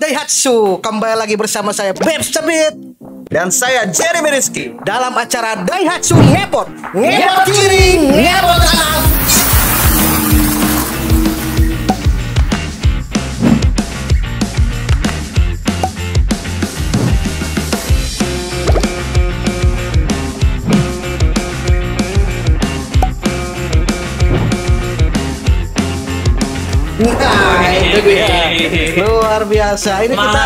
Daihatsu. Kembali lagi bersama saya Babes Cebit dan saya Jeremy Rizky dalam acara Daihatsu Ngepot. Ngepot kiri, ngepot kanan. Nah, itu dia. Luar biasa. Ini kita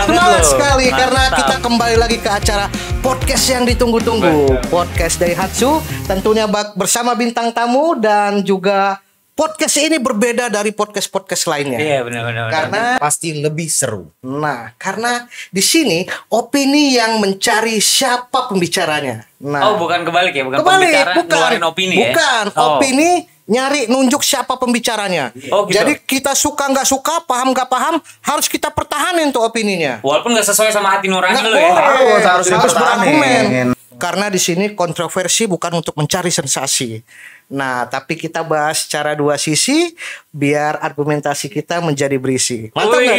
semangat sekali karena kita kembali lagi ke acara podcast yang ditunggu-tunggu. Podcast Daihatsu tentunya bersama bintang tamu dan juga podcast ini berbeda dari podcast-podcast lainnya. Iya, benar. Karena pasti lebih seru. Nah, karena di sini opini yang mencari siapa pembicaranya. Nah, bukan kebalik ya, bukan kebalik, pembicara bukan ngeluarin opini ya. Bukan, opini nyari nunjuk siapa pembicaranya. Oh, gitu. Jadi kita suka nggak suka, paham nggak paham, harus kita pertahanin tuh opininya. Walaupun nggak sesuai sama hati nurani lo Nggak ya. boleh. harus berargumen. Karena di sini kontroversi bukan untuk mencari sensasi. Nah, tapi kita bahas secara dua sisi biar argumentasi kita menjadi berisi. Mantap nggak?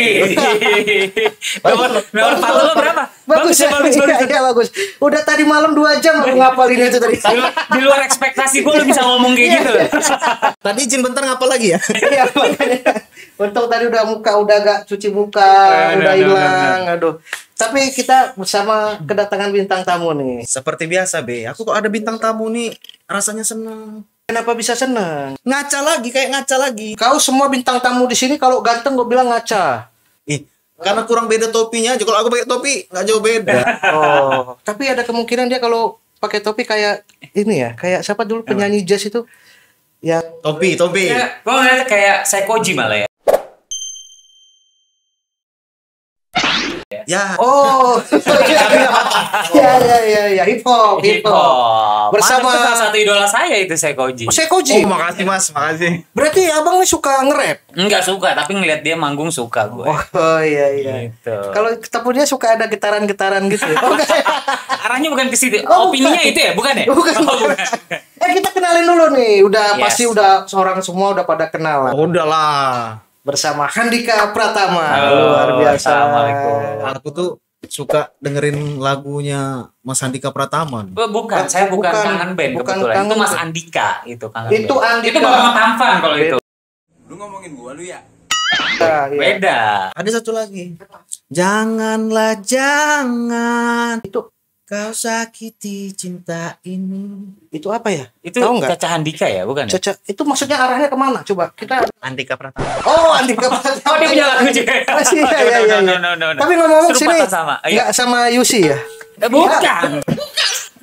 Nomor foto lo berapa? Bagus ya, bagus. Iya, bagus. Udah tadi malam 2 jam aku ngapalin itu tadi. Di luar ekspektasi gue lo bisa ngomong kayak gitu. Tadi izin bentar ngapa lagi ya? Iya, makanya. Untung tadi udah gak cuci muka, udah hilang. Aduh. Tapi kita bersama kedatangan bintang tamu nih. Seperti biasa, Be. Aku kok ada bintang tamu nih, rasanya seneng. Kenapa bisa seneng? Ngaca lagi. Kau semua bintang tamu di sini kalau ganteng gue bilang ngaca. Karena kurang beda topinya aja. Kalau aku pakai topi nggak jauh beda. Oh, tapi ada kemungkinan dia kalau pakai topi kayak ini ya, kayak siapa dulu penyanyi jazz itu? Ya, Topi. Ya, gue ngeliatnya kayak Sekoji malah ya. Ya. oh, ya, hip hop. Bersama Bersama salah satu idola saya itu Sekoji. Sekoji. Oh, makasih Mas, makasih. Berarti abang nih suka nge-rap? Enggak suka, tapi ngeliat dia manggung suka gue. Oh iya. Gitu. Kalau ketemu dia suka ada getaran-getaran gitu ya? Arahnya bukan ke situ. Oh, Opininya bukan. itu ya, bukan ya? Bukan. Kita kenalin dulu nih. Udah Yes. pasti udah seorang semua udah pada kenal lah. Udahlah. Bersama Handika Pratama. Halo, Luar biasa. Assalamualaikum. Aku tuh suka dengerin lagunya Mas Handika Pratama. Bukan, saya bukan kangen band bukan kebetulan. kangen Itu Mas band. Andika itu kangen Itu band. Andika. Itu Bang Tampan kalau itu. Lu ngomongin gua lu ya? Iya. Beda. Ada satu lagi. Janganlah jangan Itu kau sakiti cinta ini. itu apa ya? Itu Tahu nggak? Caca Handika ya, bukan ya? Caca, itu maksudnya arahnya kemana? Coba kita. Andika Pratama. Oh, Andika Pratama. Oh, dia punya lagu juga. Iya. No. Tapi ngomong Serupa sini tak sama? Iya. nggak sama Yusi ya? Bukan.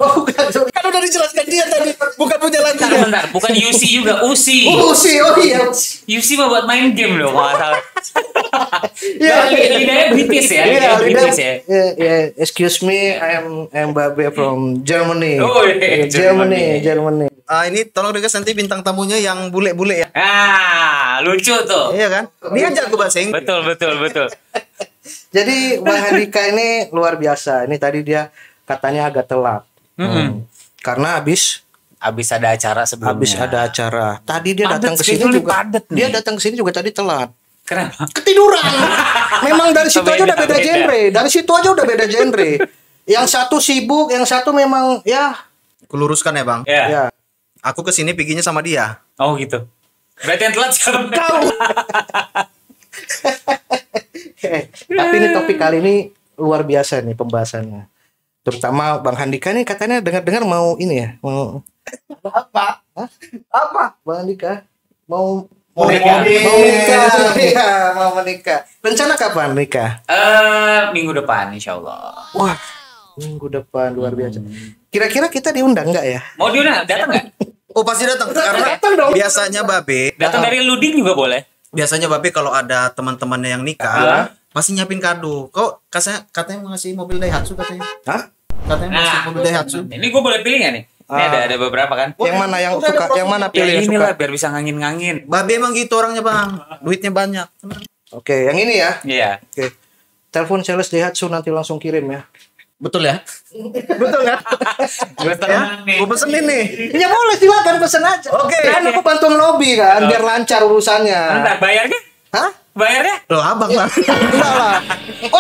Oh, bukan. Kan udah dijelaskan dia tadi, bukan punya lagunya. Bentar. Bukan Yusi juga, Usi. Yusi, oh iya. Yusi mah buat main game loh, kalau nggak salah. Iya. Lidahnya British ya. Lidahnya British ya. Yeah. Excuse me, I'm Babe from Germany. Oh, iya, Germany. Ini tolong request nanti bintang tamunya yang bule-bule ya. Lucu tuh. Iya kan? Dia jago bahasa Inggris. Betul. Jadi Bang Handika ini luar biasa. Ini tadi dia katanya agak telat. Karena habis Abis ada acara sebelumnya. Tadi dia Padet, datang ke sini schedule juga. padet nih. Dia datang ke sini juga tadi telat. Kenapa? Ketiduran. Memang dari situ aja udah beda Beda. genre. Dari situ aja udah beda genre. Yang satu sibuk, yang satu memang ya. Kuluruskan ya, Bang. Ya. Ya. Aku kesini piginya sama dia. Oh gitu. Berarti yang telat siapa? Kau. Tapi ini topik kali ini luar biasa nih pembahasannya. Terutama Bang Handika nih katanya dengar-dengar mau ini ya, mau Apa? Hah? Apa? Bang Handika mau Menikah. menikah. Iya, mau menikah. Rencana kapan nikah? Minggu depan insyaallah. Wah, minggu depan luar biasa. Kira-kira kita diundang nggak ya? Mau diundang? Datang nggak? Oh, pasti datang karena Datang dong. biasanya Babe, Datang dari Luding juga boleh. biasanya Babe kalau ada teman-temannya yang nikah, pasti nyiapin kado. Kok katanya mau ngasih mobil Daihatsu katanya. Hah? Katanya mau ngasih mobil Daihatsu. Ini gue boleh pilih nggak nih? Ini ada beberapa kan. Yang mana yang Udah suka? ada Yang mana Ya pilih yang inilah suka? biar bisa ngangin-ngangin. Babe emang gitu orangnya, Bang. Duitnya banyak. Oke, yang ini ya. Iya. Oke. Telepon sales Daihatsu nanti langsung kirim ya. Betul ya? Betul kan? Gue tenang nih. Gue pesenin nih. Ya boleh silakan pesen aja. Oke. Kan aku bantu ngelobi kan biar lancar urusannya. Bentar, bayarnya? Hah? Bayarnya? Loh abang lah. Enggak lah.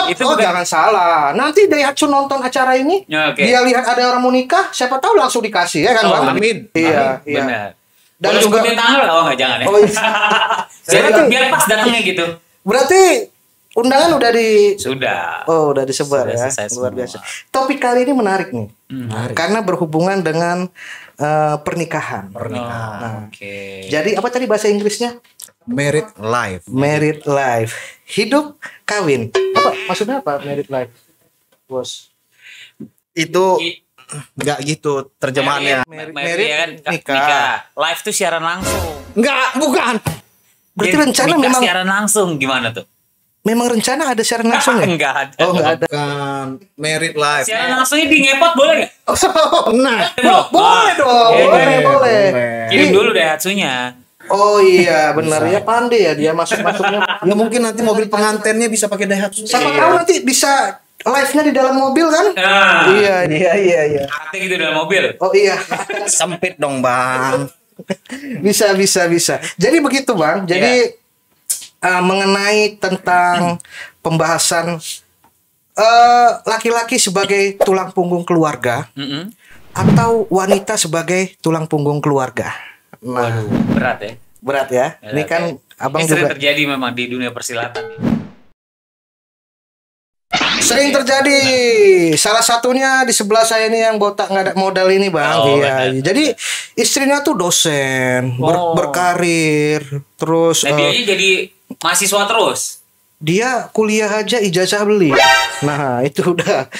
Itu bukan- Jangan salah. Nanti Daihatsu nonton acara ini, Ya, oke. dia lihat ada orang mau nikah, siapa tahu langsung dikasih ya kan, Oh, Bang? amin. Iya, iya. Benar. Dan Dan juga- sebutin tanggal nggak? Oh nggak, jangan ya. Oh, iya. biar pas datangnya gitu. Berarti undangan udah Sudah. udah disebar Sudah ya. selesai Luar semua. biasa. Topik kali ini menarik nih. Menarik. Karena berhubungan dengan pernikahan. Oh, Oke. Jadi apa tadi bahasa Inggrisnya? Merit life. Married life. Hidup kawin. Apa maksudnya apa married life? Bos. Itu nggak gitu terjemahannya. Merit, ya kan? nikah. Live tuh siaran langsung. Enggak, bukan. Berarti Jadi, rencana nikah memang siaran langsung gimana tuh? memang rencana ada siaran langsung ya? Enggak ada. Oh, enggak ada. Bukan merit life. Siaran langsungnya di ngepot boleh nggak? Nah, Boleh dong. Boleh. Boleh. Kirim dulu deh Hatsunya. Oh iya, benar ya, pandai ya dia masuknya. ya mungkin nanti mobil pengantinnya bisa pakai Daihatsu. Siapa tahu nanti bisa live-nya di dalam mobil kan? Nah, Iya. aktif gitu dalam mobil. Oh iya. Sempit dong, Bang. bisa. Jadi begitu, Bang. Jadi mengenai tentang pembahasan laki-laki sebagai tulang punggung keluarga Mm-mm. atau wanita sebagai tulang punggung keluarga. Nah, Waduh, berat ya. berat ya. Ini kan Abang Ini sering juga terjadi memang di dunia persilatan. sering terjadi. Salah satunya di sebelah saya ini yang botak nggak ada modal ini, Bang. Oh, Iya. benar. Jadi istrinya tuh dosen, Oh. berkarir, terus Nah, dia jadi mahasiswa terus. dia kuliah aja ijazah beli. Nah, itu udah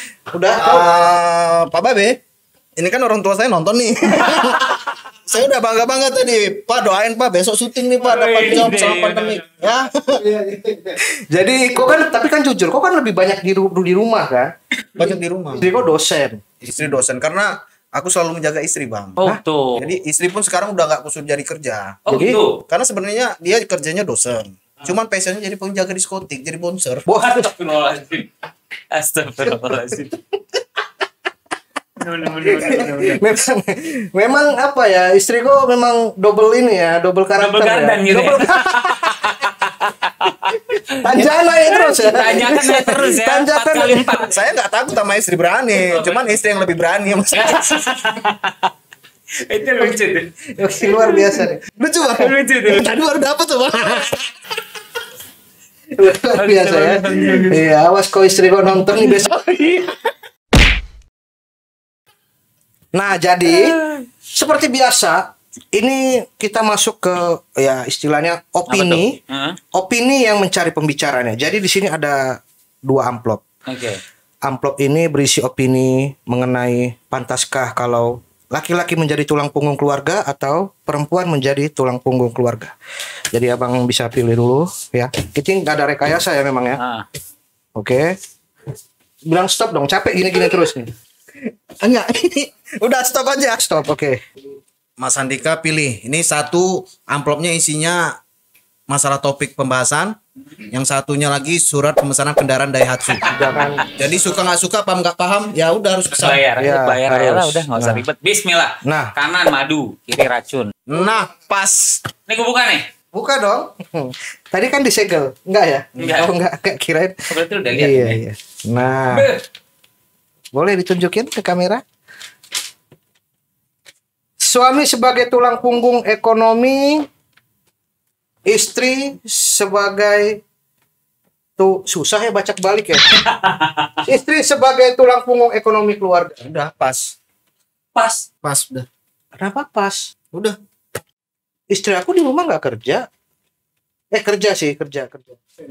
Pak Babe, ini kan orang tua saya nonton nih. Saya udah bangga tadi. Pak doain Pak besok syuting nih Pak dapat job sama pandemi. Ya. Jadi kok kan tapi kan jujur, kok kan lebih banyak di rumah kan? Banyak di rumah. Istri kok dosen. Istri dosen karena aku selalu menjaga istri, Bang. Oh, tuh. Jadi istri pun sekarang udah nggak kusut jadi kerja. Oh, jadi- gitu. Karena sebenarnya dia kerjanya dosen. Cuman passionnya jadi penjaga diskotik, jadi bouncer. Astagfirullahaladzim. Astagfirullahaladzim. Memang apa ya, istriku memang double ini ya, double karakter. Double gardan ya. gitu ya. Tanjana ya terus ya. Tanjakan ya terus ya. 4 Tanjakan. kali 4. Saya nggak takut sama istri berani, cuman istri yang lebih berani sama saya. Itu lucu tuh. Oke, luar biasa nih. Lucu banget. Lucu tuh. Tadi baru dapet tuh, Bang. Luar biasa ya. Iya, awas kau istriku nonton nih besok. Nah, jadi seperti biasa, ini kita masuk ke ya istilahnya opini. Heeh. Opini yang mencari pembicaranya. Jadi di sini ada 2 amplop. Oke. Amplop ini berisi opini mengenai pantaskah kalau laki-laki menjadi tulang punggung keluarga atau perempuan menjadi tulang punggung keluarga. Jadi abang bisa pilih dulu ya. Kita nggak ada rekayasa ya memang ya. Ah. Oke. Bilang stop dong. Capek gini-gini terus nih. Enggak, ini udah stop aja. Stop. Oke. Mas Andika pilih. Ini satu amplopnya isinya masalah topik pembahasan. Yang satunya lagi surat pemesanan kendaraan Daihatsu. Jangan. Jadi suka nggak suka, paham nggak paham, ya udah harus pesan. Bayar, Ya, bayar aja harus. lah udah nggak usah Nah. ribet. Bismillah. Nah. Kanan madu, kiri racun. Nah, pas. Ini gue buka nih. Buka dong. Tadi kan disegel. Enggak ya? Enggak. Oh, enggak kirain. Berarti udah lihat. Iya, ini. iya. Nah, Beuh. boleh ditunjukin ke kamera? Suami sebagai tulang punggung ekonomi, istri sebagai tuh susah ya baca balik ya. Istri sebagai tulang punggung ekonomi keluarga. Udah pas. Pas. Pas udah. Kenapa pas? Udah. Istri aku di rumah nggak kerja. Kerja sih, kerja.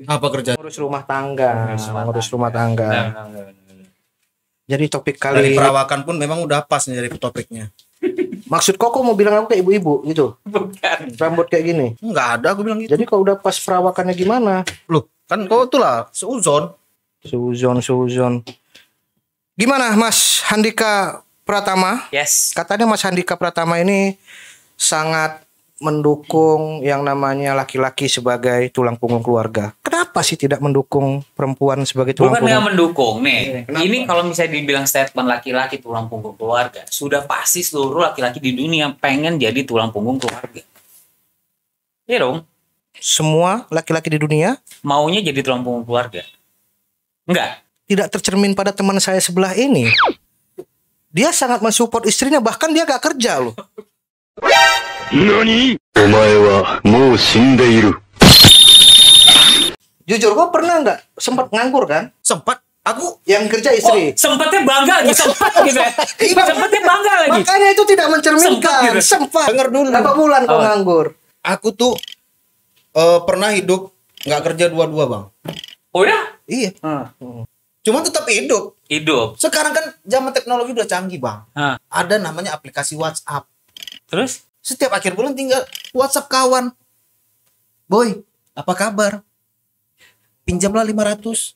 Apa kerja? Ngurus rumah tangga, ngurus rumah tangga. Nah. Jadi topik Dari kali perawakan pun memang udah pas nih dari topiknya. maksud kok mau bilang aku kayak ibu-ibu gitu. Bukan. Rambut kayak gini. Enggak ada aku bilang gitu. Jadi kalau udah pas perawakannya gimana? Loh, kan kau tuh lah seuzon. Suzon. Gimana Mas Handika Pratama? Yes. Katanya Mas Handika Pratama ini sangat mendukung yang namanya laki-laki sebagai tulang punggung keluarga. Kenapa sih tidak mendukung perempuan sebagai tulang Bukan yang punggung? mendukung nih. Ini kalau misalnya dibilang statement laki-laki tulang punggung keluarga, sudah pasti seluruh laki-laki di dunia pengen jadi tulang punggung keluarga. Iya dong. semua laki-laki di dunia Maunya jadi tulang punggung keluarga? Enggak. tidak tercermin pada teman saya sebelah ini. Dia sangat mensupport istrinya, bahkan dia gak kerja loh. NANI? Omae wa mou shindeiru. Jujur, kok pernah nggak sempat nganggur kan? Sempat aku Yang kerja istri. Sempatnya bangga gitu, sempat gitu ya. Sempatnya bangga lagi. Makanya itu tidak mencerminkan. Sempat Sempat. Denger dulu. Berapa bulan kok nganggur? aku tuh pernah hidup nggak kerja dua-dua, Bang. Oh ya? Iya. Hmm. Cuma tetap hidup. Hidup. Sekarang kan zaman teknologi udah canggih, Bang. Hah. Ada namanya aplikasi WhatsApp. Terus? Setiap akhir bulan tinggal WhatsApp kawan. Boy, apa kabar? Pinjamlah 500.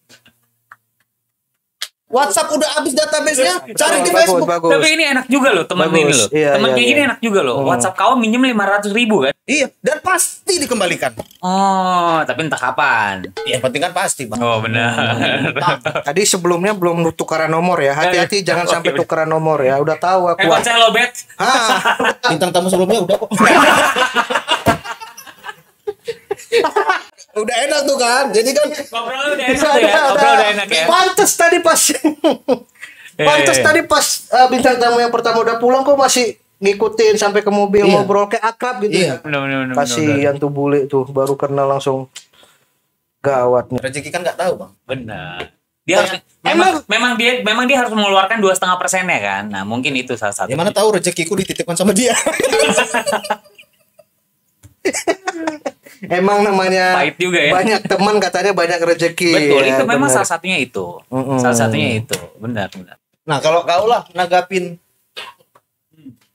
WhatsApp udah habis database-nya, cari di Facebook. Bagus. Tapi ini enak juga loh teman Bagus. ini loh. Iya, Teman iya, kayak iya. gini enak juga loh. WhatsApp kawan minjem 500.000 kan? Iya, dan pasti dikembalikan. Oh, tapi entah kapan. Yang penting kan pasti, Bang. Oh benar. Tadi sebelumnya belum tukaran nomor ya. Hati-hati jangan sampai tukaran nomor ya. Udah tahu aku. Konser lo bet. Bintang tamu sebelumnya udah kok. Udah enak tuh kan. Jadi kan Ngobrol udah enak tuh ya. Ngobrol udah enak ya. Pantes tadi pas tadi pas bintang tamu yang pertama udah pulang kok masih ngikutin sampai ke mobil Iya. ngobrol kayak akrab gitu Iya. ya. Benar. Kasihan tuh bule tuh baru kenal langsung gawat nih. rezeki kan nggak tahu, Bang. Benar. Dia harus memang dia harus mengeluarkan 2,5% ya kan. Nah, mungkin itu salah satu. Ya mana tahu rezekiku dititipkan sama dia. Emang namanya Pahit juga ya. banyak teman katanya banyak rezeki. Betul, Ya, itu memang benar. salah satunya itu. Salah satunya itu. Benar. Nah, kalau kau lah nanggapin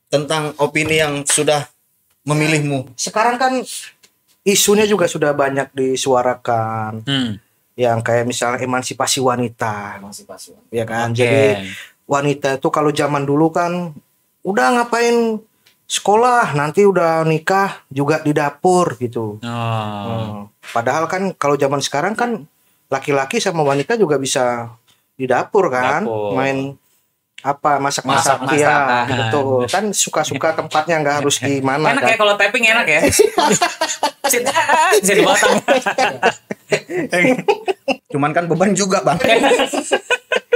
tentang opini yang sudah memilihmu. Sekarang kan isunya juga sudah banyak disuarakan. Yang kayak misalnya emansipasi wanita. Ya kan? Oke. Jadi wanita itu kalau zaman dulu kan udah ngapain sekolah, nanti udah nikah juga di dapur gitu. Padahal kan kalau zaman sekarang kan laki-laki sama wanita juga bisa di dapur kan, Dapur. main apa masak-masak Masak-masak. ya, betul. Kan suka-suka tempatnya nggak harus di mana Enak kan. ya kalau tapping enak ya. Bisa dipotong. Cuman kan beban juga, Bang.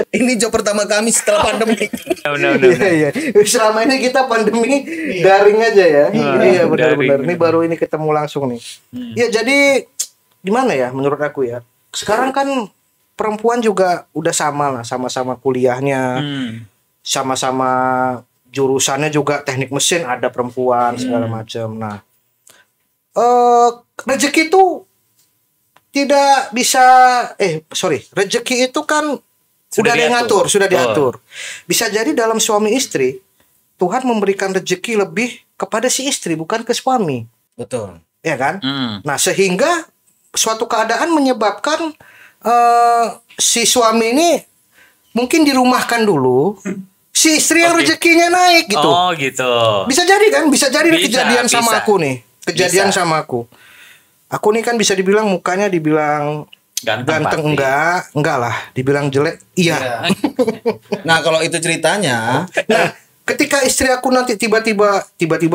Ini job pertama kami setelah pandemi. Benar. Iya. Selama ini kita pandemi daring aja ya. Iya benar-benar. daring. Ini baru ini ketemu langsung nih. Ya jadi gimana ya menurut aku ya. Sekarang kan perempuan juga udah sama lah, sama-sama kuliahnya, sama-sama jurusannya juga teknik mesin ada perempuan segala macam. Nah, rezeki itu tidak bisa rezeki itu kan Sudah sudah ada yang diatur. ngatur, sudah diatur. Bisa jadi dalam suami istri Tuhan memberikan rezeki lebih kepada si istri bukan ke suami, Betul. ya kan? Nah, sehingga suatu keadaan menyebabkan si suami ini mungkin dirumahkan dulu, si istri yang rezekinya naik gitu. Oh, gitu. Bisa jadi kan? Bisa jadi Bisa, kejadian sama bisa. aku nih. Kejadian Bisa. sama aku. Aku nih kan bisa dibilang mukanya dibilang ganteng pasti. enggak lah, dibilang jelek iya. Nah, kalau itu ceritanya, Nah, ketika istri aku nanti tiba-tiba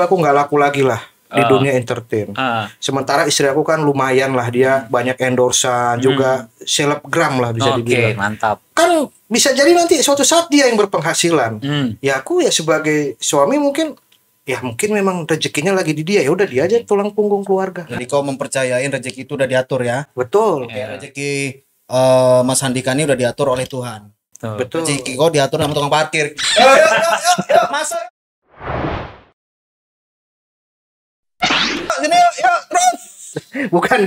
aku nggak laku lagi lah di dunia entertain. Sementara istri aku kan lumayan lah, dia banyak endorsan juga selebgram lah bisa Oke, dibilang. mantap. Kan bisa jadi nanti suatu saat dia yang berpenghasilan. Ya aku ya sebagai suami mungkin memang rezekinya lagi di dia, ya udah dia aja tulang punggung keluarga. jadi kau mempercayain rezeki itu udah diatur ya. Betul. Kayak rezeki Mas Handika ini udah diatur oleh Tuhan. Betul. Rezeki kau diatur sama tukang parkir. Yuk, masuk. Sini yuk, terus. Bukan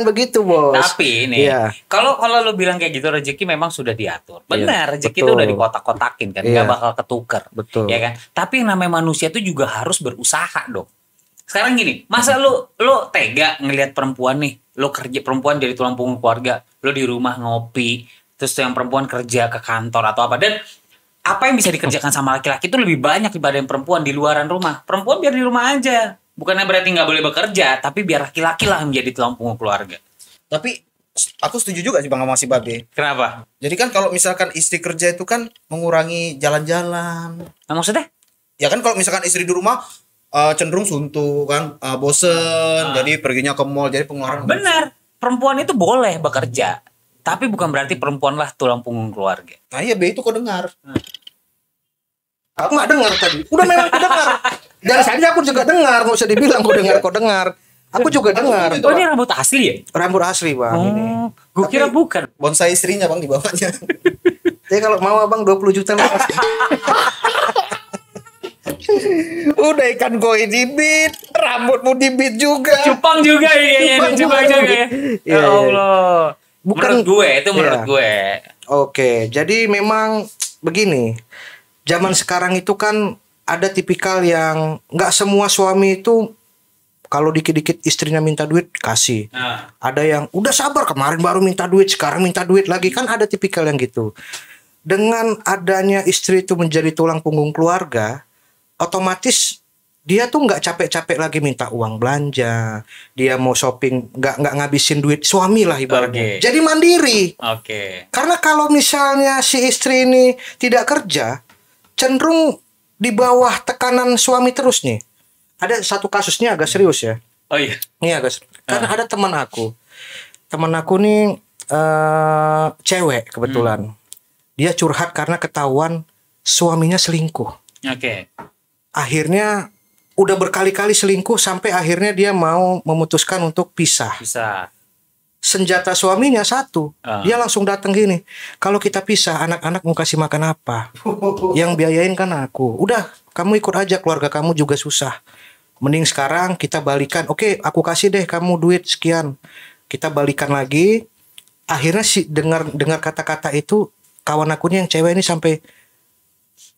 begitu, Bos. Tapi nih, Iya. kalau lu bilang kayak gitu rezeki memang sudah diatur. Benar, rezeki itu betul. udah dikotak-kotakin kan, nggak Iya. bakal ketukar. Betul. Ya kan? Tapi yang namanya manusia itu juga harus berusaha dong. Sekarang gini, masa lu tega ngelihat perempuan nih, lu kerja perempuan dari tulang punggung keluarga, lu di rumah ngopi, terus yang perempuan kerja ke kantor atau apa, dan apa yang bisa dikerjakan sama laki-laki itu lebih banyak daripada yang perempuan di luaran rumah. Perempuan biar di rumah aja. Bukannya berarti nggak boleh bekerja, tapi biar laki-laki lah yang menjadi tulang punggung keluarga. Tapi aku setuju juga sih Bang sama si Babe. Kenapa? Jadi kan kalau misalkan istri kerja itu kan mengurangi jalan-jalan. Nah, maksudnya? Ya kan kalau misalkan istri di rumah cenderung suntuk kan, bosen, jadi perginya ke mall, jadi pengeluaran. Benar, perempuan itu boleh bekerja, tapi bukan berarti perempuan lah tulang punggung keluarga. Nah iya B itu kau dengar. Aku nggak dengar tadi. Udah memang aku dengar. Dari tadi aku juga dengar. Nggak usah dibilang kau dengar. Aku juga dengar. Oh ini rambut asli ya? Rambut asli bang ini. Gue kira bukan. Bonsai istrinya bang di bawahnya. Jadi kalau mau abang 20 juta lepas. Udah ikan koi dibit, rambutmu dibit juga. Cupang juga ya kayaknya. Cupang juga ya. Ya Allah. Bukan menurut gue itu menurut gue. Oke, jadi memang begini. Zaman sekarang itu kan ada tipikal yang nggak semua suami itu kalau dikit-dikit istrinya minta duit kasih. Ada yang udah sabar kemarin baru minta duit sekarang minta duit lagi, kan ada tipikal yang gitu. Dengan adanya istri itu menjadi tulang punggung keluarga, otomatis dia tuh nggak capek-capek lagi minta uang belanja, dia mau shopping nggak ngabisin duit suami lah ibaratnya. Jadi mandiri. Karena kalau misalnya si istri ini tidak kerja, cenderung di bawah tekanan suami terus nih. Ada satu kasusnya agak serius ya. Oh iya. Iya guys. Karena ada teman aku. Teman aku nih cewek kebetulan. Dia curhat karena ketahuan suaminya selingkuh. Akhirnya udah berkali-kali selingkuh sampai akhirnya dia mau memutuskan untuk pisah. Senjata suaminya satu. Dia langsung datang gini. Kalau kita pisah, anak-anak mau kasih makan apa? Yang biayain kan aku. Udah, kamu ikut aja, keluarga kamu juga susah. Mending sekarang kita balikan. Oke, aku kasih deh kamu duit sekian. Kita balikan lagi. Akhirnya si dengar kata-kata itu, kawan aku nih yang cewek ini sampai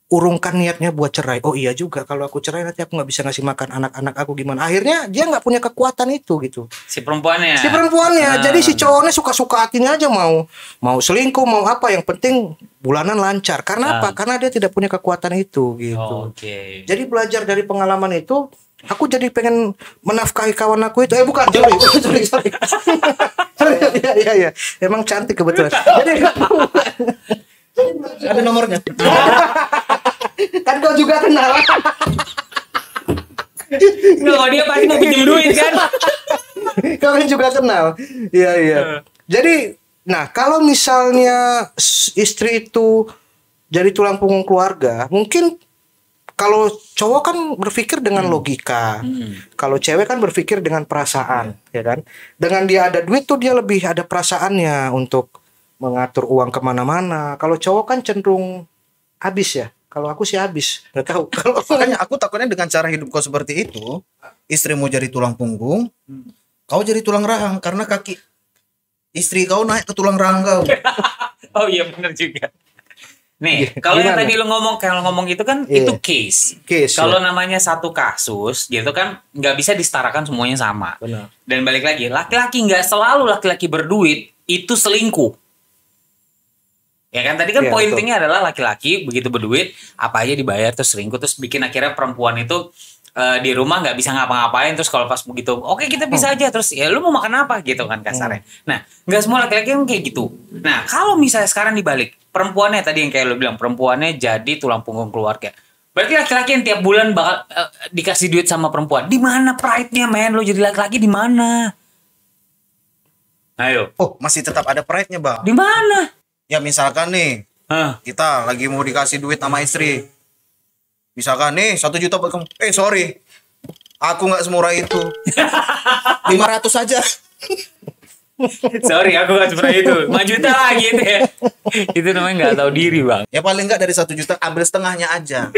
urungkan niatnya buat cerai. Oh iya juga, kalau aku cerai nanti aku nggak bisa ngasih makan anak-anak aku gimana. Akhirnya dia nggak punya kekuatan itu gitu. Si perempuannya. Jadi si cowoknya suka-suka hatinya aja mau selingkuh mau apa, yang penting bulanan lancar. Karena apa? Karena dia tidak punya kekuatan itu gitu. Jadi belajar dari pengalaman itu, aku jadi pengen menafkahi kawan aku itu. Bukan, sorry. Iya. Emang cantik kebetulan. Jadi ada nomornya. Kan kau juga kenal. Nggak, dia pasti mau pinjam duit kan. Kau kan juga kenal. Iya. Jadi, nah kalau misalnya istri itu jadi tulang punggung keluarga, mungkin kalau cowok kan berpikir dengan logika, kalau cewek kan berpikir dengan perasaan, ya kan? Dengan dia ada duit tuh dia lebih ada perasaannya untuk mengatur uang kemana-mana. Kalau cowok kan cenderung habis ya. Kalau aku sih habis, nggak tahu. Makanya aku takutnya dengan cara hidup kau seperti itu, istrimu jadi tulang punggung, kau jadi tulang rahang karena kaki istri kau naik ke tulang rahang kau. Oh iya benar juga. Nih, kalau yang tadi lo ngomong itu kan itu case. Kalau namanya satu kasus gitu kan nggak bisa disetarakan semuanya sama. Benar. Dan balik lagi, laki-laki nggak selalu laki-laki berduit itu selingkuh. Ya kan tadi kan poin pentingnya adalah laki-laki begitu berduit apa aja dibayar terus selingkuh, terus bikin akhirnya perempuan itu di rumah nggak bisa ngapa-ngapain, terus kalau pas begitu oke, kita bisa aja, terus ya lu mau makan apa gitu kan kasarnya. Nah nggak semua laki-laki yang kayak gitu. Nah kalau misalnya sekarang dibalik, perempuannya tadi yang kayak lu bilang perempuannya jadi tulang punggung keluarga, berarti laki-laki yang tiap bulan bakal dikasih duit sama perempuan, di mana pride-nya men? Lu jadi laki-laki di mana? Ayo. Oh masih tetap ada pride-nya bang. Di mana? Ya misalkan nih, kita lagi mau dikasih duit sama istri. Misalkan nih 1 juta buat kamu. Sorry, aku nggak semurah itu. 500 aja. Sorry, aku nggak semurah itu. 5 juta lah gitu ya. Itu namanya nggak tahu diri bang. Ya paling nggak dari 1 juta ambil setengahnya aja.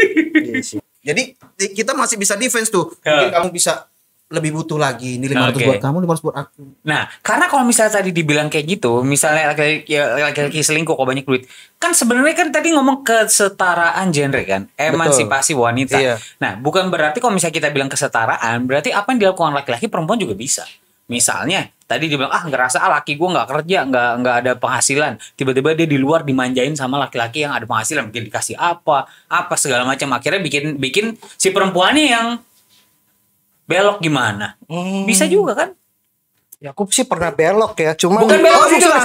Jadi kita masih bisa defense tuh. Mungkin kamu bisa lebih butuh lagi, ini 500 buat kamu, 500 buat aku. Nah, karena kalau misalnya tadi dibilang kayak gitu, misalnya laki-laki selingkuh kok banyak duit, kan sebenarnya kan tadi ngomong kesetaraan genre kan, emansipasi wanita. Iya. Nah, bukan berarti kalau misalnya kita bilang kesetaraan, berarti apa yang dilakukan laki-laki perempuan juga bisa. Misalnya tadi dibilang ngerasa laki gue nggak kerja, nggak ada penghasilan, tiba-tiba dia di luar dimanjain sama laki-laki yang ada penghasilan, mungkin dikasih apa segala macam, akhirnya bikin si perempuannya yang belok gimana? Bisa juga kan? Ya aku sih pernah belok ya, cuma bukan belok juga.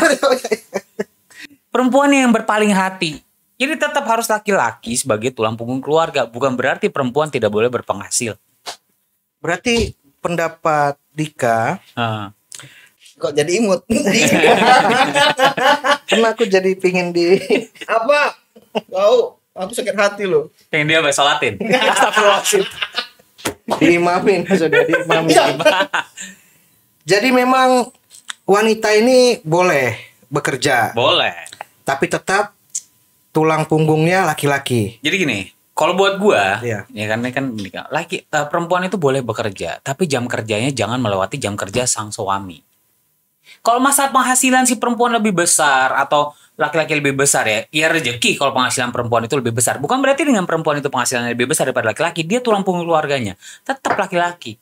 Perempuan yang berpaling hati. Jadi tetap harus laki-laki sebagai tulang punggung keluarga. Bukan berarti perempuan tidak boleh berpenghasil. Berarti pendapat Dika, Kok jadi imut? karena aku jadi pingin di Apa? Tahu? Aku sakit hati loh. Yang dia sholatin. Astagfirullahaladzim. diimamin, sudah diimamin. Jadi memang wanita ini boleh bekerja, Boleh. tapi tetap tulang punggungnya laki-laki. Jadi gini, kalau buat gua, Iya. ya kan ini kan perempuan itu boleh bekerja, tapi jam kerjanya jangan melewati jam kerja sang suami. Kalau masalah penghasilan si perempuan lebih besar atau laki-laki lebih besar ya rezeki kalau penghasilan perempuan itu lebih besar. Bukan berarti dengan perempuan itu penghasilannya lebih besar daripada laki-laki, dia tulang punggung keluarganya. Tetap laki-laki.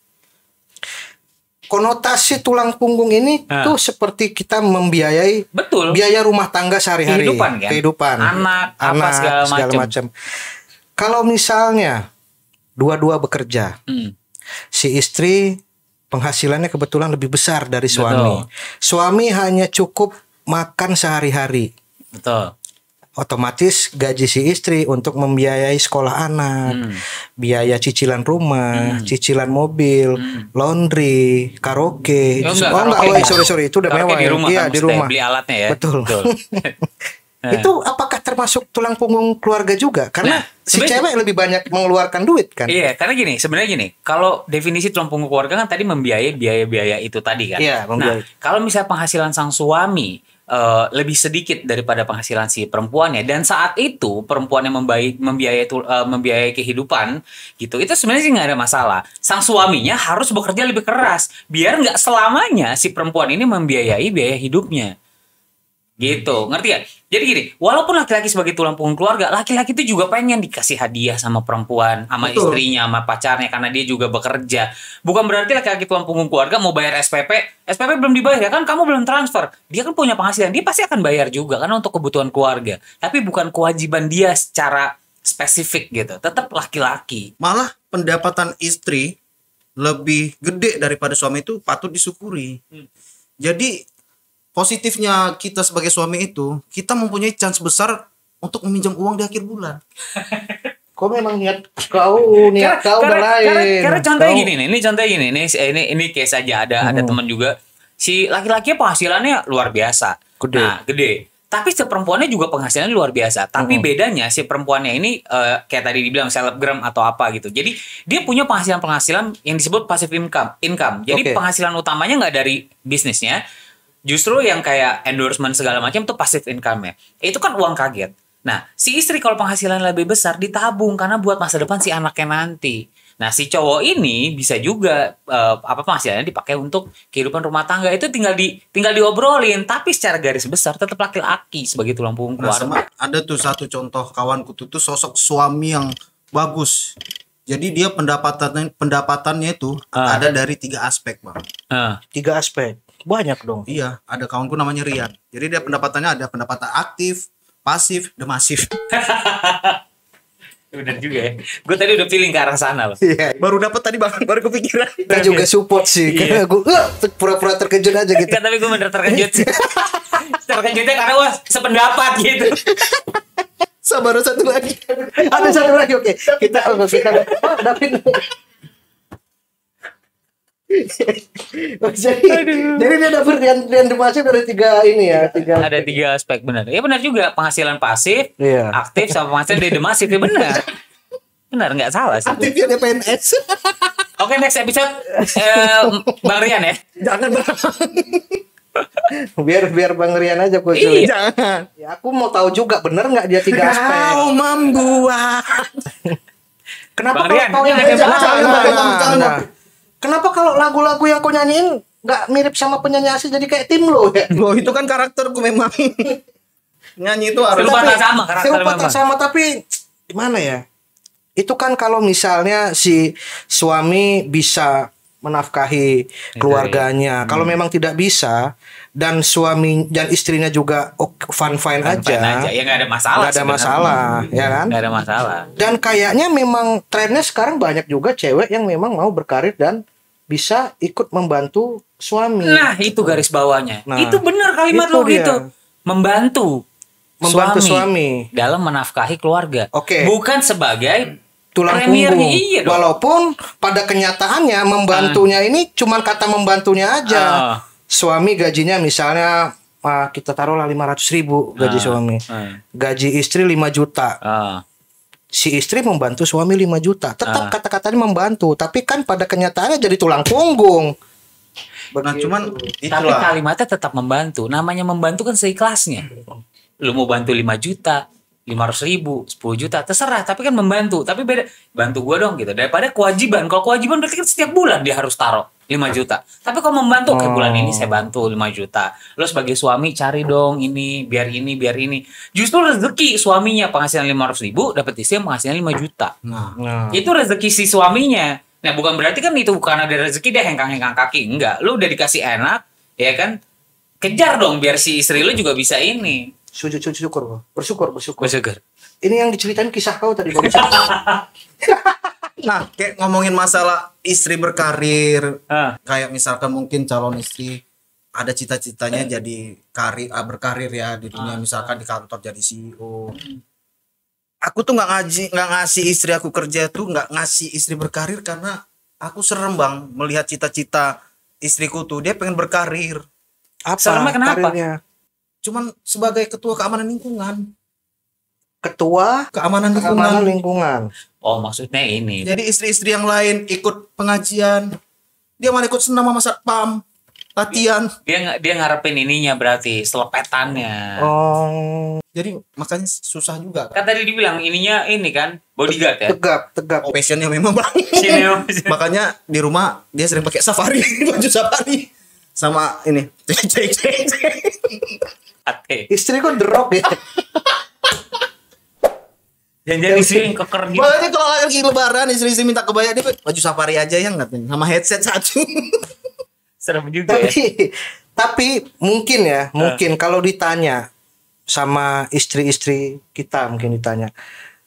Konotasi tulang punggung ini tuh seperti kita membiayai Betul. biaya rumah tangga sehari-hari, Kehidupan kan? Anak, apa segala macam. Kalau misalnya dua-dua bekerja, si istri penghasilannya kebetulan lebih besar dari suami. Betul. Suami hanya cukup makan sehari-hari. Betul. Otomatis gaji si istri untuk membiayai sekolah anak, biaya cicilan rumah, cicilan mobil, laundry, karaoke. Sorry, itu udah mewah. Di rumah, Iya, kan, di rumah. beli alatnya ya. Betul. Itu apakah termasuk tulang punggung keluarga juga? Karena si cewek lebih banyak mengeluarkan duit kan? Iya, karena sebenarnya gini, kalau definisi tulang punggung keluarga kan tadi membiayai biaya-biaya itu tadi kan. Iya, membiayai. Nah, kalau misalnya penghasilan sang suami lebih sedikit daripada penghasilan si perempuannya, dan saat itu perempuan yang membiayai kehidupan gitu, itu sebenarnya sih nggak ada masalah. Sang suaminya harus bekerja lebih keras biar nggak selamanya si perempuan ini membiayai biaya hidupnya. Gitu, ngerti ya? Jadi gini, walaupun laki-laki sebagai tulang punggung keluarga, laki-laki itu juga pengen dikasih hadiah sama perempuan, sama istrinya, sama pacarnya, karena dia juga bekerja. Bukan berarti laki-laki tulang punggung keluarga mau bayar SPP belum dibayar ya kan, kamu belum transfer. Dia kan punya penghasilan, dia pasti akan bayar juga karena untuk kebutuhan keluarga. Tapi bukan kewajiban dia secara spesifik gitu, tetap laki-laki. Malah pendapatan istri lebih gede daripada suami itu patut disyukuri. Jadi positifnya kita sebagai suami itu, kita mempunyai chance besar untuk meminjam uang di akhir bulan. Kok memang niat kau udah lain. Karena contohnya gini nih, ini case aja ada teman juga, si laki-laki penghasilannya luar biasa, gede. Tapi si perempuannya juga penghasilannya luar biasa. Tapi bedanya si perempuannya ini kayak tadi dibilang selebgram atau apa gitu. Jadi dia punya penghasilan yang disebut passive income. Jadi penghasilan utamanya nggak dari bisnisnya. Justru yang kayak endorsement segala macam tuh passive income-nya. Itu kan uang kaget. Nah, si istri kalau penghasilan lebih besar ditabung karena buat masa depan si anaknya nanti. Nah, si cowok ini bisa juga penghasilannya dipakai untuk kehidupan rumah tangga. Itu tinggal diobrolin, tapi secara garis besar tetap laki-laki sebagai tulang punggung keluarga. Ada tuh satu contoh kawanku tuh sosok suami yang bagus. Jadi dia pendapatannya itu ada dari 3 aspek, Bang. 3 aspek. Banyak dong. Iya, ada kawanku namanya Rian. Jadi dia pendapatannya ada pendapatan aktif, pasif, dan masif. Bener juga ya. Gue tadi udah feeling ke arah sana loh. Iya. Baru dapat tadi, Bang. Baru kepikiran. Kita juga support sih. Karena gue pura-pura terkejut aja gitu. Kan, tapi gue bener terkejut sih. Terkejutnya karena sependapat gitu. Sabar, satu lagi. Ada satu lagi, oke. Kita David. jadi dia dapat Rian Demasif dari 3 ini ya, 3. Ada 3 aspek, benar. Ya benar juga, penghasilan pasif, aktif sama penghasilan dari demasif, ya benar. Benar, nggak salah sih. Aktifnya PNS. Oke, next episode Bang Rian ya. Jangan, Bang. biar Bang Rian aja gue. Jangan. Ya aku mau tahu juga benar nggak dia 3 aspek. Kau membuat. Kenapa Bang Rian, kalau yang jangan. Kenapa kalau lagu-lagu yang kau nyanyiin nggak mirip sama penyanyi asli jadi kayak tim lo ya? Loh, itu kan karakterku memang. Nyanyi itu harus Serupa tak sama karakter serupa tak sama, tapi gimana ya? Itu kan kalau misalnya si suami bisa menafkahi keluarganya. Kalau memang tidak bisa dan suami dan istrinya juga fine aja. Ya nggak ada masalah. Nggak ada masalah, ya kan? Nggak ada masalah. Dan kayaknya memang trennya sekarang banyak juga cewek yang memang mau berkarir dan bisa ikut membantu suami. Nah, itu garis bawahnya. Nah, itu benar kalimat itu lo dia. gitu. Membantu Membantu suami dalam menafkahi keluarga. Oke. Bukan sebagai tulang Premiernya, punggung. iya dong. Walaupun pada kenyataannya membantunya ini cuman kata membantunya aja. Suami gajinya misalnya kita taruhlah 500.000 gaji suami. Gaji istri 5 juta. Si istri membantu suami 5 juta. Tetap kata-katanya membantu, tapi kan pada kenyataannya jadi tulang punggung. Nah, cuman Tapi itulah. kalimatnya tetap membantu. Namanya membantu kan seikhlasnya. Lu mau bantu 5 juta, 500.000, 10 juta, terserah. Tapi kan membantu. Tapi beda, bantu gue dong gitu. Daripada kewajiban. Kalau kewajiban berarti kan setiap bulan dia harus taruh 5 juta. Tapi kalau membantu, kayak bulan ini saya bantu 5 juta. Lo sebagai suami cari dong ini, biar ini, biar ini. Justru rezeki suaminya penghasilan 500.000, dapat istri yang penghasilan 5 juta. Nah, Itu rezeki si suaminya. Nah bukan berarti kan itu bukan ada rezeki dia hengkang-hengkang kaki. Enggak, lu udah dikasih enak, ya kan? Kejar dong biar si istri lu juga bisa ini. syukur. Bersyukur. Bersyukur. Ini yang diceritain kisah kau tadi barusan. Nah, kayak ngomongin masalah istri berkarir, Ah. kayak misalkan mungkin calon istri ada cita-citanya jadi berkarir ya di dunia, misalkan di kantor jadi CEO. Aku tuh nggak ngasih istri aku kerja tuh, nggak ngasih istri berkarir karena aku serem bang melihat cita-cita istriku tuh dia pengen berkarir. Apa Seremnya kenapa? karirnya? Cuman sebagai ketua keamanan lingkungan. Ketua Keamanan keamanan lingkungan. lingkungan. Oh maksudnya ini. Jadi istri-istri yang lain ikut pengajian, dia malah ikut senam sama satpam, latihan. Dia ngarepin ininya berarti selepetannya. Oh, Jadi makanya susah juga. Kan tadi dibilang ininya ini kan bodyguard ya. tegap. Oh, passionnya memang bang. Sini, Om. Makanya di rumah dia sering pakai safari, baju safari, sama ini. Ate. Istri kok derok ya. Jangan istri yang keker gitu. Makanya kalau lagi lebaran istri-istri minta kebaya dia baju safari aja yang ngatain, sama headset satu. Serem juga ya. Tapi mungkin kalau ditanya sama istri-istri kita, mungkin ditanya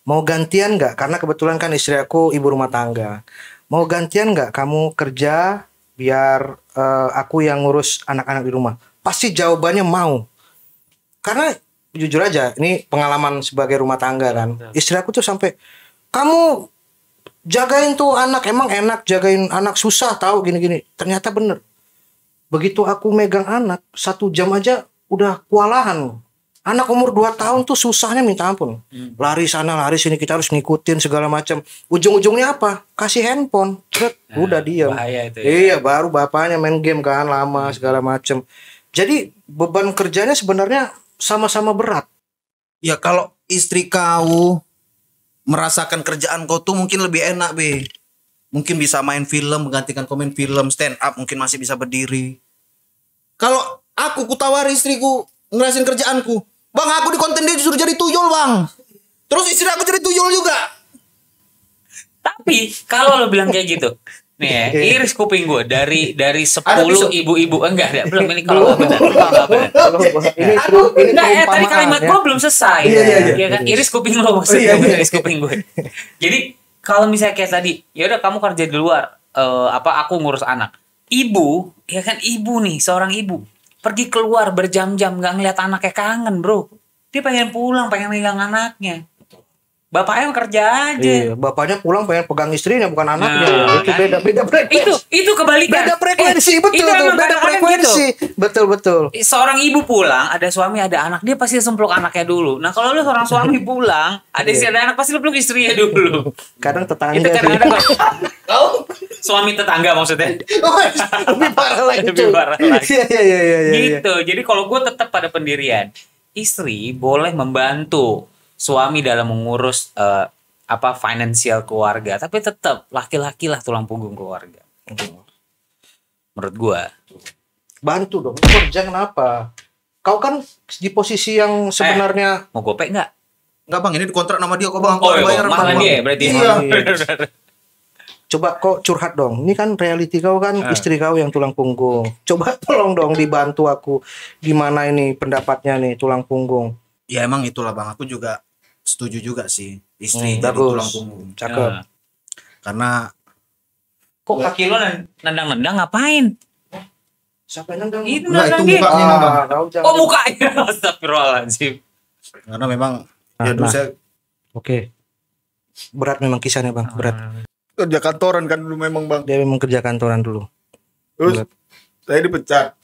mau gantian nggak, karena kebetulan kan istri aku ibu rumah tangga, mau gantian nggak kamu kerja biar aku yang ngurus anak-anak di rumah, pasti jawabannya mau. Karena jujur aja ini pengalaman sebagai rumah tangga kan, istri aku tuh sampai, kamu jagain tuh anak, emang enak jagain anak, susah tahu gini-gini. Ternyata bener, begitu aku megang anak 1 jam aja udah kewalahan. Anak umur 2 tahun tuh susahnya minta ampun. Lari sana lari sini, kita harus ngikutin segala macam. Ujung-ujungnya apa? Kasih handphone. Udah diam. Bahaya itu ya. Iya, baru bapaknya main game kan lama segala macam. Jadi beban kerjanya sebenarnya sama-sama berat. Ya kalau istri kau merasakan kerjaan kau tuh mungkin lebih enak be. Mungkin bisa main film, menggantikan komen film, stand up, mungkin masih bisa berdiri. Kalau aku tawari istriku ngerasain kerjaanku, bang aku di konten dia disuruh jadi tuyul bang. Terus istri aku jadi tuyul juga. Tapi kalau lo bilang kayak gitu, nih ya, iris kuping gue dari 10 besok. ibu-ibu enggak belum ini kalau nggak benar. Ini Enggak, tadi perumpamaan kalimat ya. gue belum selesai. Iya. Ya kan, iris kuping lo maksudnya, iris kuping gue. Jadi kalau misalnya kayak tadi, ya udah kamu kerja di luar, aku ngurus anak. Ibu, ya kan ibu nih, seorang ibu pergi keluar berjam-jam nggak ngeliat anaknya, kangen bro. Dia pengen pulang, pengen pegang anaknya. Bapaknya kerja aja. Iya, bapaknya pulang pengen pegang istrinya bukan anaknya. Nah, Itu kan? beda frekuensi. Itu kebalikan. Beda frekuensi, betul itu tuh, emang beda kadang-kadang frekuensi. Betul. Seorang ibu pulang, ada suami, ada anak, dia pasti sempluk anaknya dulu. Nah kalau lu seorang suami pulang, ada istri, ada anak, pasti lu peluk istrinya dulu. Kadang tetangga. Itu kadang-kadang suami tetangga maksudnya. Lebih parah lagi. Lebih parah lagi. Iya. Gitu. Jadi kalau gue tetap pada pendirian, istri boleh membantu suami dalam mengurus finansial keluarga, tapi tetap laki-laki lah tulang punggung keluarga. Menurut gue. Bantu dong. Kerja kenapa? Kau kan di posisi yang sebenarnya Mau gopek nggak? Enggak bang, ini dikontrak nama dia kok bang. Oh, Bayar, iya, malah Bang. dia ya berarti. Iya. coba kok curhat dong. Ini kan reality kau kan istri kau yang tulang punggung. Coba tolong dong dibantu aku. Gimana ini pendapatnya nih tulang punggung? Ya emang itulah bang, aku juga setuju juga sih istri jadi bagus. tulang punggung. Cakep. Nah. Karena Kok kaki lo nendang-nendang ngapain? Siapa yang nendang? Itu enggak, nendang itu dia. mukanya bang. kau jangan. Oh mukanya. Astagfirullahaladzim. Karena memang ya dulu Nah. saya Oke. Berat memang kisahnya bang, berat. Kerja kantoran kan dulu memang bang. Dia memang kerja kantoran dulu. Terus saya dipecat.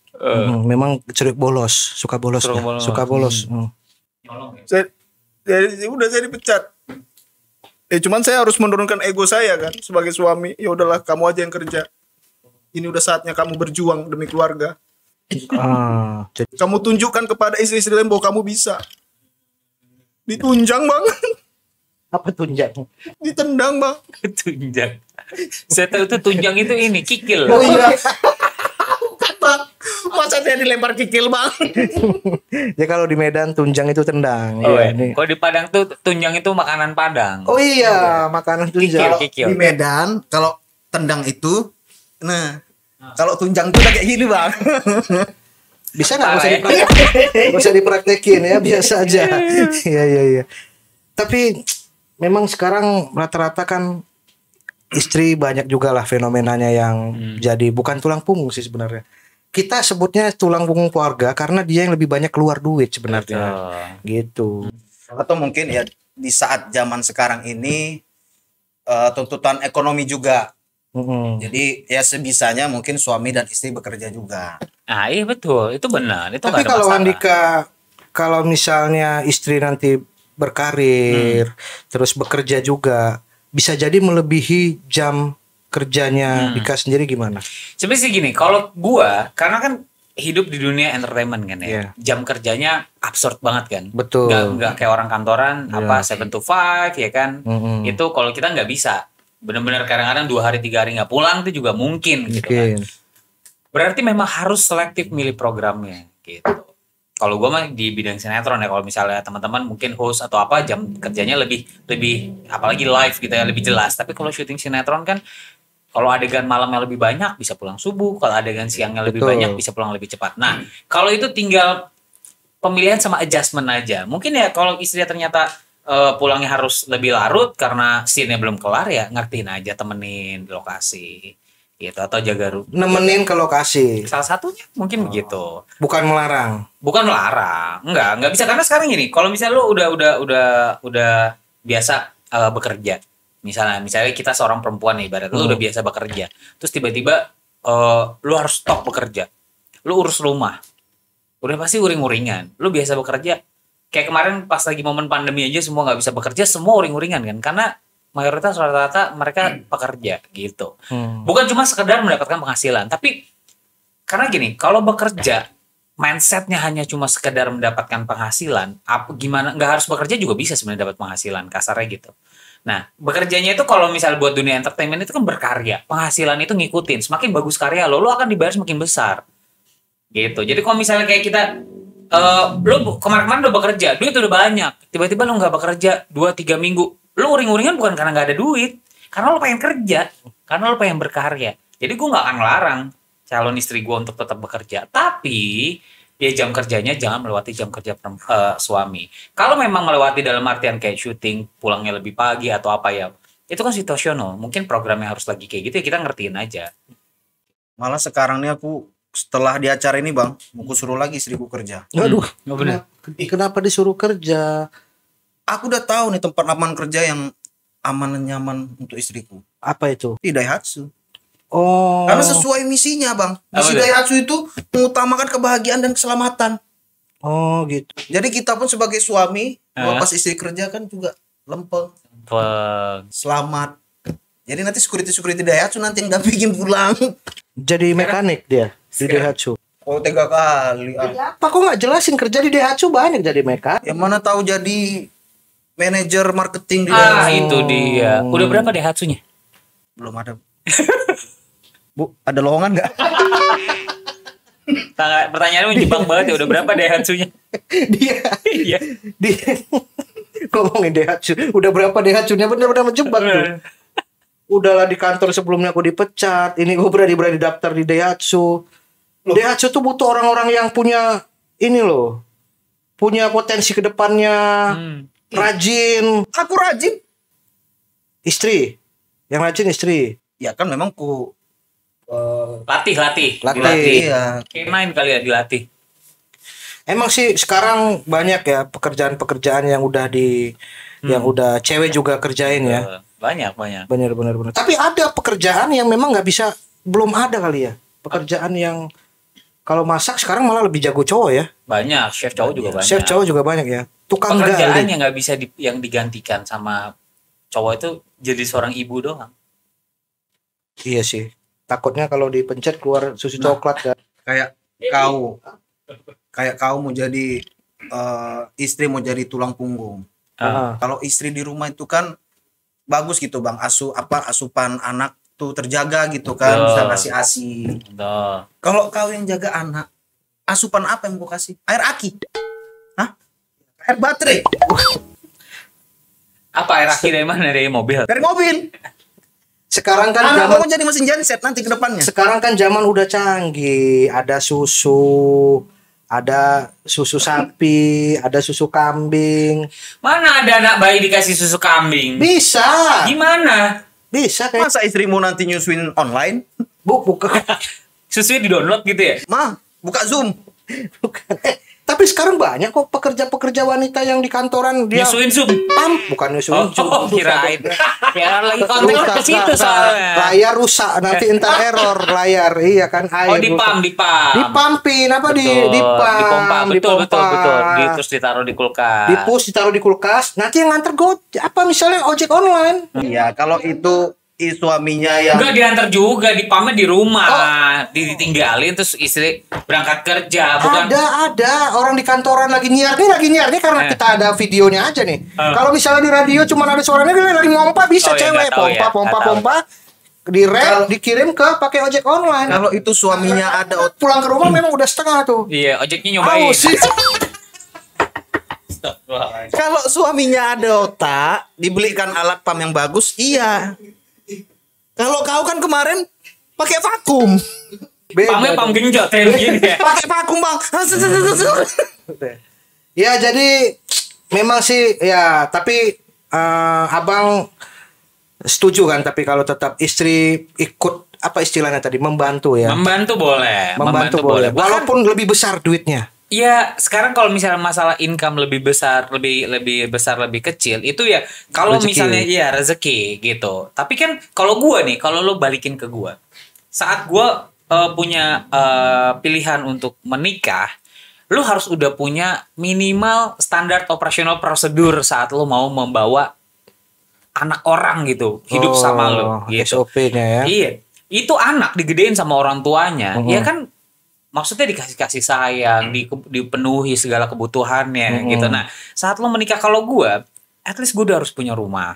Memang cerik bolos, suka bolos. Suka bolos. Saya dipecat. Cuman saya harus menurunkan ego saya kan sebagai suami. Ya udahlah, kamu aja yang kerja. Ini udah saatnya kamu berjuang demi keluarga. Kamu tunjukkan kepada istri-istri lain bahwa kamu bisa. Ditunjang bang. Apa tunjang? Ditendang bang. Tunjang. Saya tahu itu tunjang itu ini kikil. Oh iya. Bang, masa saya dilempar kikil bang? Ya kalau di Medan tunjang itu tendang. Oh, ya, ini. Kalau di Padang tuh tunjang itu makanan Padang. Oh iya, makanan tunjang. Kikil. Di Medan kalau tendang itu, nah kalau tunjang itu udah kayak gini bang. Bisa nggak usah dipraktekin ya, biasa aja. Iya. Tapi memang sekarang rata-rata kan istri banyak juga lah fenomenanya yang jadi bukan tulang punggung sih sebenarnya. Kita sebutnya tulang punggung keluarga karena dia yang lebih banyak keluar duit sebenarnya. Gitu. Atau mungkin ya di saat zaman sekarang ini tuntutan ekonomi juga. Jadi ya sebisanya mungkin suami dan istri bekerja juga. Iya betul, itu benar. Itu tapi nggak ada kalau masalah. Andika, kalau misalnya istri nanti berkarir, terus bekerja juga, bisa jadi melebihi jam kerjanya Dika sendiri gimana? Sebenarnya sih gini, kalau gua karena kan hidup di dunia entertainment kan ya, Yeah. jam kerjanya absurd banget kan. Betul. Nggak kayak orang kantoran apa 7 to 5 ya kan. Itu kalau kita nggak bisa. Benar-benar kadang-kadang 2 hari 3 hari nggak pulang itu juga mungkin gitu kan. Berarti memang harus selektif milih programnya gitu. Kalau gue mah di bidang sinetron ya, kalau misalnya teman-teman mungkin host atau apa jam kerjanya lebih apalagi live gitu ya lebih jelas. Tapi kalau syuting sinetron kan kalau adegan malamnya lebih banyak bisa pulang subuh, kalau adegan siangnya lebih banyak bisa pulang lebih cepat. Nah, kalau itu tinggal pemilihan sama adjustment aja. Mungkin ya kalau istrinya ternyata pulangnya harus lebih larut karena scene-nya belum kelar ya ngertiin aja, temenin di lokasi gitu atau jaga rumah. Nemenin ke lokasi. Salah satunya mungkin begitu. Bukan melarang. Bukan melarang. Enggak bisa karena sekarang gini, kalau misalnya lu udah biasa bekerja. Misalnya kita seorang perempuan nih, ibarat lu udah biasa bekerja. Terus tiba-tiba lu harus stop bekerja. Lu urus rumah. Udah pasti uring-uringan. Lu biasa bekerja. Kayak kemarin pas lagi momen pandemi aja semua nggak bisa bekerja, semua uring-uringan kan, karena mayoritas rata-rata mereka pekerja gitu. Bukan cuma sekedar mendapatkan penghasilan, tapi karena gini, kalau bekerja mindsetnya hanya cuma sekedar mendapatkan penghasilan, gimana nggak harus bekerja juga bisa sebenarnya dapat penghasilan, kasarnya gitu. Nah, bekerjanya itu kalau misal buat dunia entertainment itu kan berkarya, penghasilan itu ngikutin, semakin bagus karya lo akan dibayar semakin besar, gitu. Jadi kalau misalnya kayak kita lu kemarin-kemarin udah bekerja, duit udah banyak, tiba-tiba lu nggak bekerja 2-3 minggu, lu uring-uringan bukan karena nggak ada duit, karena lu pengen kerja, karena lu pengen berkarya. Jadi gue nggak akan ngelarang calon istri gue untuk tetap bekerja, tapi ya jam kerjanya jangan melewati jam kerja suami. Kalau memang melewati dalam artian kayak syuting pulangnya lebih pagi atau apa ya, itu kan situasional. Mungkin programnya harus lagi kayak gitu ya, kita ngertiin aja. Malah sekarang nih aku setelah di acara ini bang, aku suruh lagi istriku kerja. Aduh, bener. Kenapa disuruh kerja? Aku udah tahu nih tempat aman kerja yang aman dan nyaman untuk istriku. Apa itu? Di Daihatsu. Oh. Karena sesuai misinya bang. Misi Daihatsu itu mengutamakan kebahagiaan dan keselamatan. Oh gitu. Jadi kita pun sebagai suami, pas istri kerja kan juga lempeng, selamat. Jadi nanti security Daihatsu nanti yang dampingin pulang. Jadi mekanik dia di Daihatsu. Oh 3 kali. Apa kok nggak jelasin kerja di Daihatsu banyak jadi mekanik? Yang mana tahu jadi manajer marketing di Daihatsu. Itu dia. Udah berapa Daihatsunya? Belum ada. Bu, ada lowongan nggak? Pertanyaannya menjebak banget ya. Udah berapa Daihatsunya? Dia ngomongin Daihatsu. Udah berapa Daihatsunya, bener-bener menjebak tuh. Udahlah di kantor sebelumnya aku dipecat. Ini gue berani daftar di Daihatsu. Daihatsu tuh butuh orang-orang yang punya ini loh, punya potensi ke depannya, rajin. Aku rajin. Istri, yang rajin istri. Ya kan memang ku Latih. iya. K9 kali ya dilatih. Emang sih sekarang banyak ya pekerjaan-pekerjaan yang udah yang udah cewek juga kerjain ya. Banyak. Bener. Tapi ada pekerjaan yang memang nggak bisa, belum ada kali ya. Pekerjaan yang kalau masak sekarang malah lebih jago cowok ya. Banyak, chef cowok juga banyak. Chef cowok juga banyak ya. Tukang pekerjaan gali. yang nggak bisa yang digantikan sama cowok itu jadi seorang ibu doang. Iya sih. Takutnya kalau dipencet keluar susu coklat kan. Kayak kau mau jadi istri mau jadi tulang punggung. Kalau istri di rumah itu kan bagus gitu bang, asupan anak tuh terjaga gitu kan, bisa kasih ASI. Kalau kau yang jaga anak, asupan apa yang mau kasih? Air aki? Hah? Air baterai? Apa air aki dari mana? Dari mobil? Dari mobil. Sekarang kan Anak zaman, mau jadi mesin genset nanti ke depannya. sekarang kan zaman udah canggih, ada susu sapi, ada susu kambing. Mana ada anak bayi dikasih susu kambing? Bisa. Gimana? Bisa kayak Masa istrimu nanti nyusuin online? bukan. Susunya di-download gitu ya? Mah, buka Zoom. Bukan. Tapi sekarang banyak kok pekerja-pekerja wanita yang di kantoran dia Nyusuin Zoom? bukan nyusuin. Kirain. Ya lagi konten ke situ soalnya. Layar rusak nanti entar error layar. Iya kan air. Dipampin dipompa. Betul. Terus ditaruh di kulkas. Ditaruh di kulkas. Nanti yang nganter misalnya ojek online. Iya, kalau itu suaminya yang Enggak diantar juga, dipamit di rumah. Ditinggalin terus istri berangkat kerja, bukan? Ada orang di kantoran lagi nyiar nih karena kita ada videonya aja nih. Kalau misalnya di radio cuma ada suaranya dia lagi ngompa bisa cewek pompa direm dikirim ke pakai ojek online. kalau itu suaminya ada Pulang ke rumah memang udah setengah tuh. Iya, ojeknya nyobain. Haus sih. Kalau suaminya ada otak, dibelikan alat pam yang bagus, iya. Kalau kau kan kemarin pakai vakum. Pamnya pam genjot kayak begini ya. Pakai vakum, Bang. Ya jadi memang sih ya, tapi abang setuju kan, tapi kalau tetap istri ikut apa istilahnya tadi, membantu ya. Membantu boleh. Walaupun lebih besar duitnya. Iya, sekarang kalau misalnya masalah income lebih besar, lebih besar, lebih kecil, itu ya kalau Rezeki. misalnya iya rezeki gitu. Tapi kan kalau gua nih, kalau lo balikin ke gua, saat gua punya pilihan untuk menikah, lo harus udah punya minimal standar operasional prosedur saat lo mau membawa anak orang gitu hidup sama lo gitu. SOP-nya ya. Iya, itu anak digedein sama orang tuanya, ya kan. Maksudnya dikasih sayang, dipenuhi segala kebutuhannya gitu. Nah, saat lo menikah, kalau gue, at least gue udah harus punya rumah,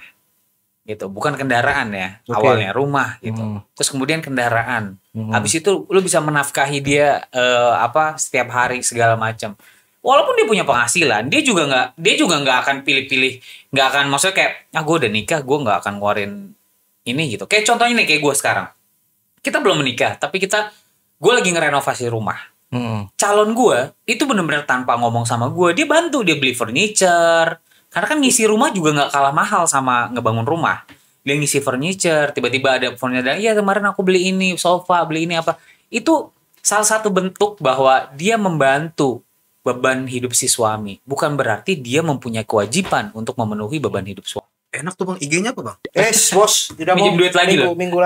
gitu. Bukan kendaraan ya, awalnya rumah gitu. Terus kemudian kendaraan. Habis itu lo bisa menafkahi dia setiap hari segala macam. Walaupun dia punya penghasilan, dia juga nggak akan pilih-pilih, nggak akan maksudnya kayak, gue udah nikah, gue nggak akan ngeluarin ini gitu. Kayak contohnya nih, kayak gue sekarang, kita belum menikah, tapi gue lagi ngerenovasi rumah. Calon gue itu bener-bener tanpa ngomong sama gue, dia bantu, dia beli furniture. Karena kan ngisi rumah juga nggak kalah mahal sama ngebangun rumah. Dia ngisi furniture, tiba-tiba ada furniture, iya kemarin aku beli ini sofa, beli ini apa. Itu salah satu bentuk bahwa dia membantu beban hidup si suami. Bukan berarti dia mempunyai kewajiban untuk memenuhi beban hidup suami. Enak tuh Bang, IG-nya apa Bang? Bos, tidak Minjem duit lagi loh. Minggu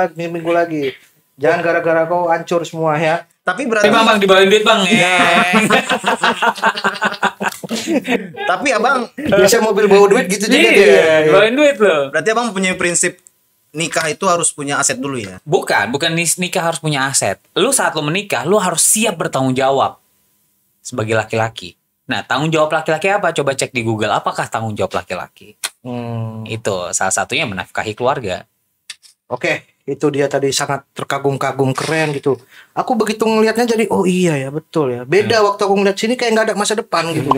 lagi. Jangan gara-gara kau hancur semua ya. Tapi berarti Bang, dibawain duit Bang. Tapi Abang Biasa mobil bawa duit gitu juga dia. Iya, dibawain duit loh. berarti Abang punya prinsip nikah itu harus punya aset dulu ya. Bukan nikah harus punya aset. Lu saat lu menikah, lu harus siap bertanggung jawab sebagai laki-laki. Nah, tanggung jawab laki-laki apa? Coba cek di Google, apakah tanggung jawab laki-laki? Itu salah satunya menafkahi keluarga. Oke, itu dia tadi sangat terkagum-kagum, keren gitu. Aku begitu ngelihatnya jadi oh iya ya, betul ya. Beda waktu aku ngeliat sini kayak nggak ada masa depan gitu.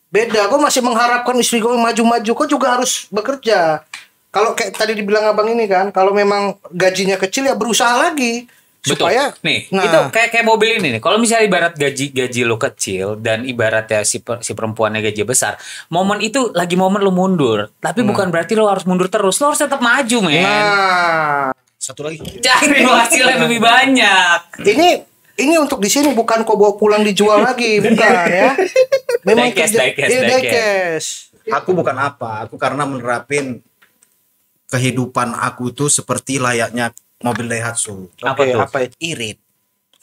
Beda, aku masih mengharapkan istri gue maju-maju, kok juga harus bekerja. Kalau kayak tadi dibilang abang ini kan, kalau memang gajinya kecil ya berusaha lagi. Betul. Supaya nih, itu kayak mobil ini nih. Kalau misalnya ibarat gaji lo kecil dan ibaratnya si perempuannya gaji besar, momen itu lagi momen lo mundur. Tapi bukan berarti lo harus mundur terus. Lo harus tetap maju, men. Nah, Satu lagi. Cari hasil yang lebih banyak. Ini untuk di sini, bukan kau bawa pulang dijual lagi, bukan ya. Memang Diecast. Aku bukan apa, aku karena menerapin kehidupan aku tuh seperti layaknya mobil Daihatsu. Apa Oke, tuh? apa itu? Irit.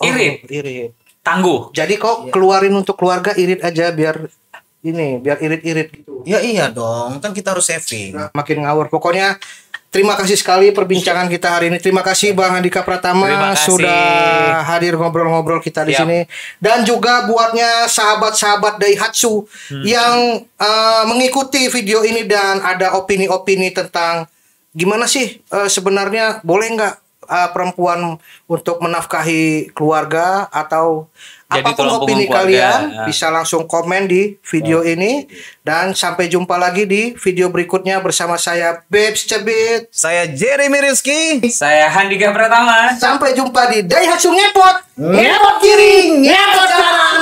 Irit. Irit. Tangguh. Jadi kok keluarin untuk keluarga irit aja biar irit-irit gitu. Ya iya dong, kan kita harus saving. Makin ngawur. Pokoknya terima kasih sekali perbincangan kita hari ini. Terima kasih Bang Andika Pratama Terima kasih. sudah hadir ngobrol-ngobrol kita di Siap. sini. Dan juga buatnya sahabat-sahabat Daihatsu yang mengikuti video ini dan ada opini-opini tentang gimana sih sebenarnya boleh nggak perempuan untuk menafkahi keluarga atau Jadi apapun tulang opini punggung keluarga. kalian Ya. bisa langsung komen di video ini dan sampai jumpa lagi di video berikutnya bersama saya Babes Cebit. Saya Jeremy Rizky. Saya Handika Pratama. Sampai jumpa di Daihatsu Ngepot. Ngepot kiri, ngepot kanan.